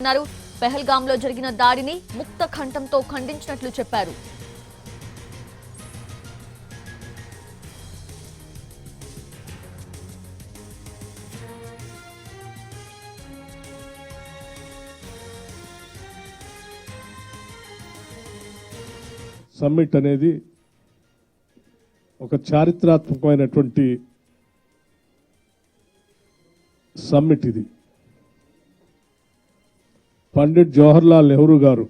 పెహల్గాంలో జరిగిన దాడిని ముక్త కంఠంతో ఖండించినట్లు చెప్పారు. సమ్మిట్ అనేది ఒక చారిత్రాత్మకమైనటువంటి సమ్మిట్. ఇది పండిట్ జవహర్లాల్ నెహ్రూ గారు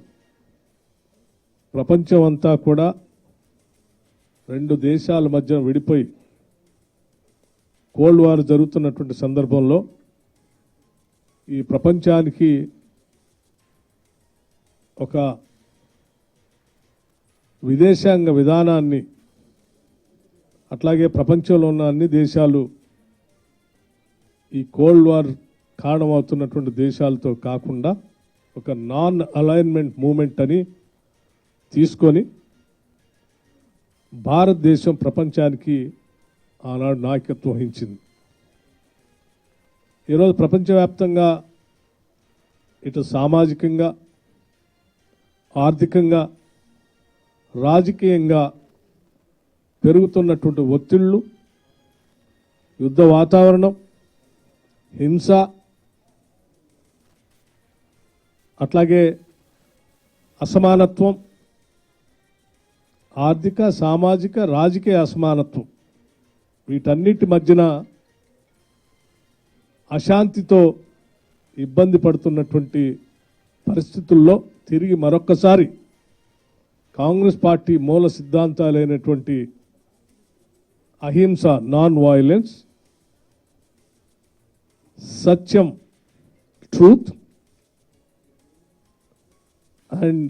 ప్రపంచం అంతా కూడా రెండు దేశాల మధ్య విడిపోయి కోల్డ్ వార్ జరుగుతున్నటువంటి సందర్భంలో ఈ ప్రపంచానికి ఒక విదేశాంగ విధానాన్ని, అట్లాగే ప్రపంచంలో ఉన్న అన్ని దేశాలు ఈ కోల్డ్ వార్ కారణమవుతున్నటువంటి దేశాలతో కాకుండా ఒక నాన్ అలైన్మెంట్ మూమెంట్ అని తీసుకొని భారతదేశం ప్రపంచానికి ఆనాడు నాయకత్వం వహించింది. ఈరోజు ప్రపంచవ్యాప్తంగా ఇటు సామాజికంగా, ఆర్థికంగా, రాజకీయంగా పెరుగుతున్నటువంటి ఒత్తిళ్లు, యుద్ధ వాతావరణం, హింస, అట్లాగే అసమానత్వం, ఆర్థిక, సామాజిక, రాజకీయ అసమానత్వం, వీటన్నిటి మధ్యన అశాంతితో ఇబ్బంది పడుతున్నటువంటి పరిస్థితుల్లో తిరిగి మరొక్కసారి కాంగ్రెస్ పార్టీ మూల సిద్ధాంతాలైనటువంటి అహింస, non violence, Satyam, truth and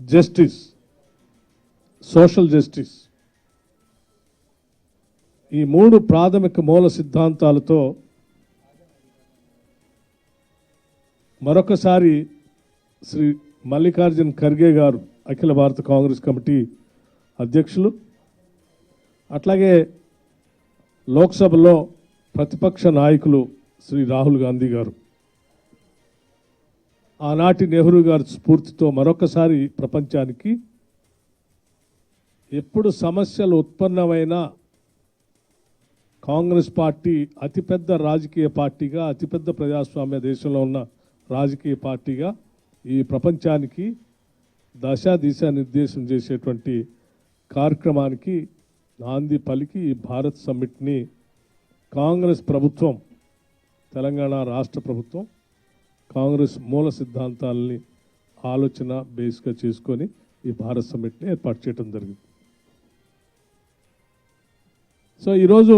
justice, social justice, ఈ మూడు ప్రాథమిక మూల సిద్ధాంతాలతో మరొకసారి శ్రీ మల్లికార్జున్ ఖర్గే గారు, అఖిల భారత కాంగ్రెస్ కమిటీ అధ్యక్షులు, అట్లాగే లోక్సభలో ప్రతిపక్ష నాయకులు శ్రీ రాహుల్ గాంధీ గారు, ఆనాటి నెహ్రూ గారి స్ఫూర్తితో మరొకసారి ప్రపంచానికి ఎప్పుడు సమస్యలు ఉత్పన్నమైన కాంగ్రెస్ పార్టీ అతిపెద్ద రాజకీయ పార్టీగా, అతిపెద్ద ప్రజాస్వామ్య దేశంలో ఉన్న రాజకీయ పార్టీగా ఈ ప్రపంచానికి దిశా నిర్దేశం చేసేటువంటి కార్యక్రమానికి నాంది పలికి ఈ భారత్ సమ్మిట్ని కాంగ్రెస్ ప్రభుత్వం, తెలంగాణ రాష్ట్ర ప్రభుత్వం కాంగ్రెస్ మూల సిద్ధాంతాలని ఆలోచన బేస్గా చేసుకొని ఈ భారత్ సమ్మిట్ని ఏర్పాటు చేయడం జరిగింది. సో ఈరోజు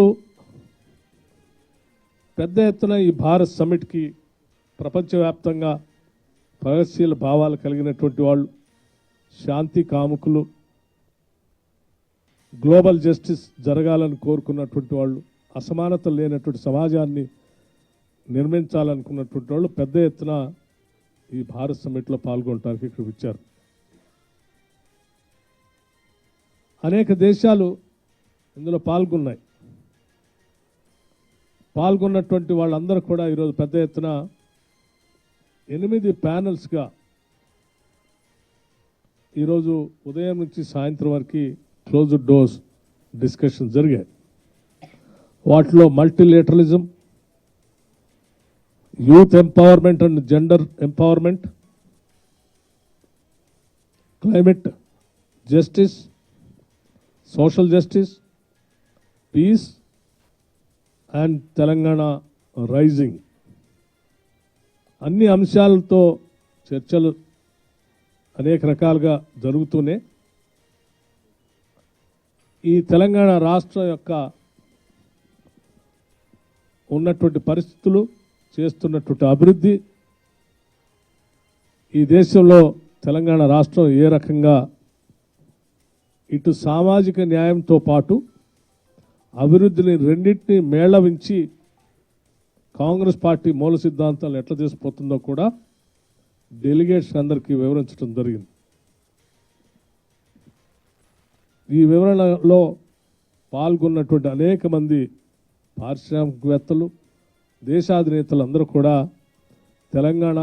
పెద్ద ఎత్తున ఈ భారత్ సమ్మిట్కి ప్రపంచవ్యాప్తంగా ప్రగతిశీల భావాలు కలిగినటువంటి వాళ్ళు, శాంతి కాముకులు, గ్లోబల్ జస్టిస్ జరగాలని కోరుకున్నటువంటి వాళ్ళు, అసమానతలు లేనటువంటి సమాజాన్ని నిర్మించాలనుకున్నటువంటి వాళ్ళు పెద్ద ఎత్తున ఈ భారత్ సమ్మిట్లో పాల్గొనడానికి ఇక్కడికి వచ్చారు. అనేక దేశాలు ఇందులో పాల్గొన్నాయి. పాల్గొన్నటువంటి వాళ్ళందరూ కూడా ఈరోజు పెద్ద ఎత్తున 8 ప్యానల్స్గా ఈరోజు ఉదయం నుంచి సాయంత్రం వరకు క్లోజ్డ్ డోర్స్ డిస్కషన్ జరిగాయి. వాటిలో multilateralism, youth empowerment and gender empowerment, climate justice, social justice, peace and Telangana rising, అన్ని అంశాలతో చర్చలు అనేక రకాలుగా జరుగుతూనే ఈ తెలంగాణ రాష్ట్రం యొక్క ఉన్నటువంటి పరిస్థితులు, చేస్తున్నటువంటి అభివృద్ధి, ఈ దేశంలో తెలంగాణ రాష్ట్రం ఏ రకంగా ఇటు సామాజిక న్యాయంతో పాటు అభివృద్ధిని రెండింటినీ మేళవించి కాంగ్రెస్ పార్టీ మూల సిద్ధాంతాలు ఎట్లా చేసిపోతుందో కూడా డెలిగేట్స్ అందరికీ వివరించడం జరిగింది. ఈ వివరణలో పాల్గొన్నటువంటి అనేక మంది పారిశ్రామికవేత్తలు, దేశాధినేతలందరూ కూడా తెలంగాణ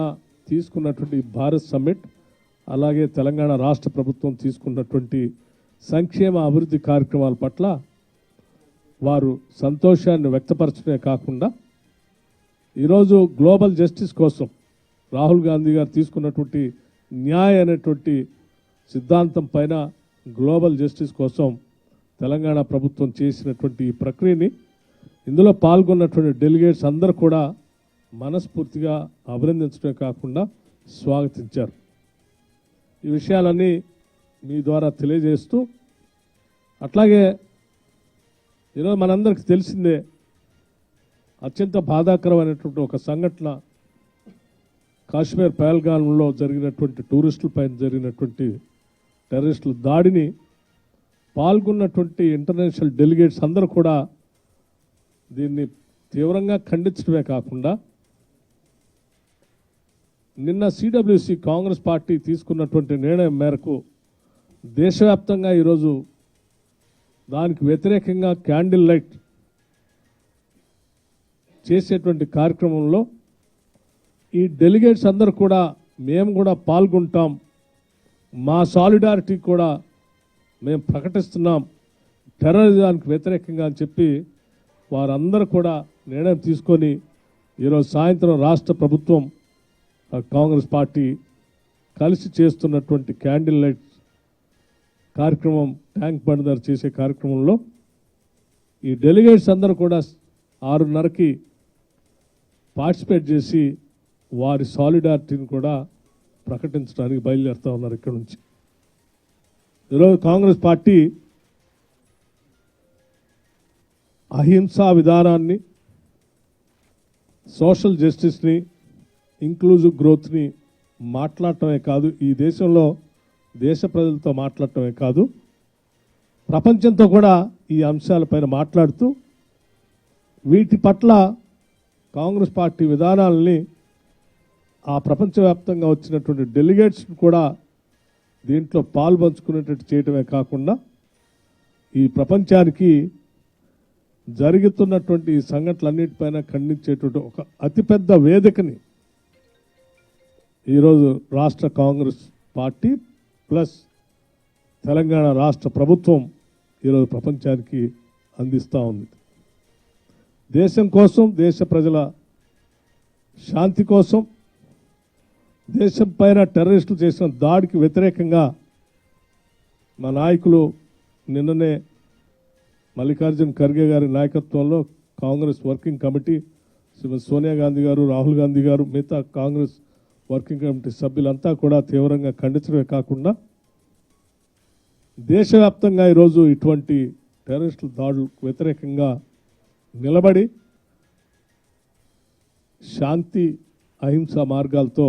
తీసుకున్నటువంటి భారత్ సమ్మిట్, అలాగే తెలంగాణ రాష్ట్ర ప్రభుత్వం తీసుకున్నటువంటి సంక్షేమ అభివృద్ధి కార్యక్రమాల పట్ల వారు సంతోషాన్ని వ్యక్తపరచడమే కాకుండా ఈరోజు గ్లోబల్ జస్టిస్ కోసం రాహుల్ గాంధీ గారు తీసుకున్నటువంటి న్యాయ అనేటువంటి సిద్ధాంతం పైన గ్లోబల్ జస్టిస్ కోసం తెలంగాణ ప్రభుత్వం చేసినటువంటి ఈ ప్రక్రియని ఇందులో పాల్గొన్నటువంటి డెలిగేట్స్ అందరూ కూడా మనస్ఫూర్తిగా అభినందించడమే కాకుండా స్వాగతించారు. ఈ విషయాలన్నీ మీ ద్వారా తెలియజేస్తూ, అట్లాగే ఈరోజు మనందరికీ తెలిసిందే అత్యంత బాధాకరమైనటువంటి ఒక సంఘటన కాశ్మీర్ పహల్గాంలో జరిగినటువంటి టూరిస్టుల పైన జరిగినటువంటి టెర్రరిస్టుల దాడిని పాల్గొన్నటువంటి ఇంటర్నేషనల్ డెలిగేట్స్ అందరూ కూడా దీన్ని తీవ్రంగా ఖండించడమే కాకుండా నిన్న సిడబ్ల్యూసి కాంగ్రెస్ పార్టీ తీసుకున్నటువంటి నిర్ణయం మేరకు దేశవ్యాప్తంగా ఈరోజు దానికి వ్యతిరేకంగా క్యాండిల్ లైట్ చేసేటువంటి కార్యక్రమంలో ఈ డెలిగేట్స్ అందరూ కూడా మేము కూడా పాల్గొంటాం, మా సాలిడారిటీ కూడా మేము ప్రకటిస్తున్నాం టెర్రరిజానికి వ్యతిరేకంగా అని చెప్పి వారందరూ కూడా నిర్ణయం తీసుకొని ఈరోజు సాయంత్రం రాష్ట్ర ప్రభుత్వం కాంగ్రెస్ పార్టీ కలిసి చేస్తున్నటువంటి క్యాండిల్ లైట్ కార్యక్రమం, ట్యాంక్ బండ్ దగ్గర చేసే కార్యక్రమంలో ఈ డెలిగేట్స్ అందరూ కూడా 6:30కి పార్టిసిపేట్ చేసి వారి సాలిడారిటీని కూడా ప్రకటించడానికి బయలుదేరుతూ ఉన్నారు. ఇక్కడ నుంచి ఈరోజు కాంగ్రెస్ పార్టీ అహింసా విధానాన్ని, సోషల్ జస్టిస్ని, ఇంక్లూజివ్ గ్రోత్ని మాట్లాడటమే కాదు, ఈ దేశంలో దేశ ప్రజలతో మాట్లాడటమే కాదు, ప్రపంచంతో కూడా ఈ అంశాలపైన మాట్లాడుతూ వీటి పట్ల కాంగ్రెస్ పార్టీ విధానాలని ఆ ప్రపంచవ్యాప్తంగా వచ్చినటువంటి డెలిగేట్స్ కూడా దీంట్లో పాల్పంచుకునేటట్టు చేయటమే కాకుండా ఈ ప్రపంచానికి జరుగుతున్నటువంటి ఈ సంఘటనలన్నిటిపైన ఖండించేటువంటి ఒక అతిపెద్ద వేదికని ఈరోజు రాష్ట్ర కాంగ్రెస్ పార్టీ ప్లస్ తెలంగాణ రాష్ట్ర ప్రభుత్వం ఈరోజు ప్రపంచానికి అందిస్తూ ఉంది. దేశం కోసం, దేశ ప్రజల శాంతి కోసం, దేశం పైన టెర్రరిస్టులు చేసిన దాడికి వ్యతిరేకంగా మా నాయకులు నిన్ననే మల్లికార్జున్ ఖర్గే గారి నాయకత్వంలో కాంగ్రెస్ వర్కింగ్ కమిటీ శ్రీమతి సోనియా గాంధీ గారు, రాహుల్ గాంధీ గారు, మిగతా కాంగ్రెస్ వర్కింగ్ కమిటీ సభ్యులంతా కూడా తీవ్రంగా ఖండించడమే కాకుండా దేశవ్యాప్తంగా ఈరోజు ఇటువంటి టెర్రరిస్టుల దాడులకు వ్యతిరేకంగా నిలబడి శాంతి, అహింసా మార్గాలతో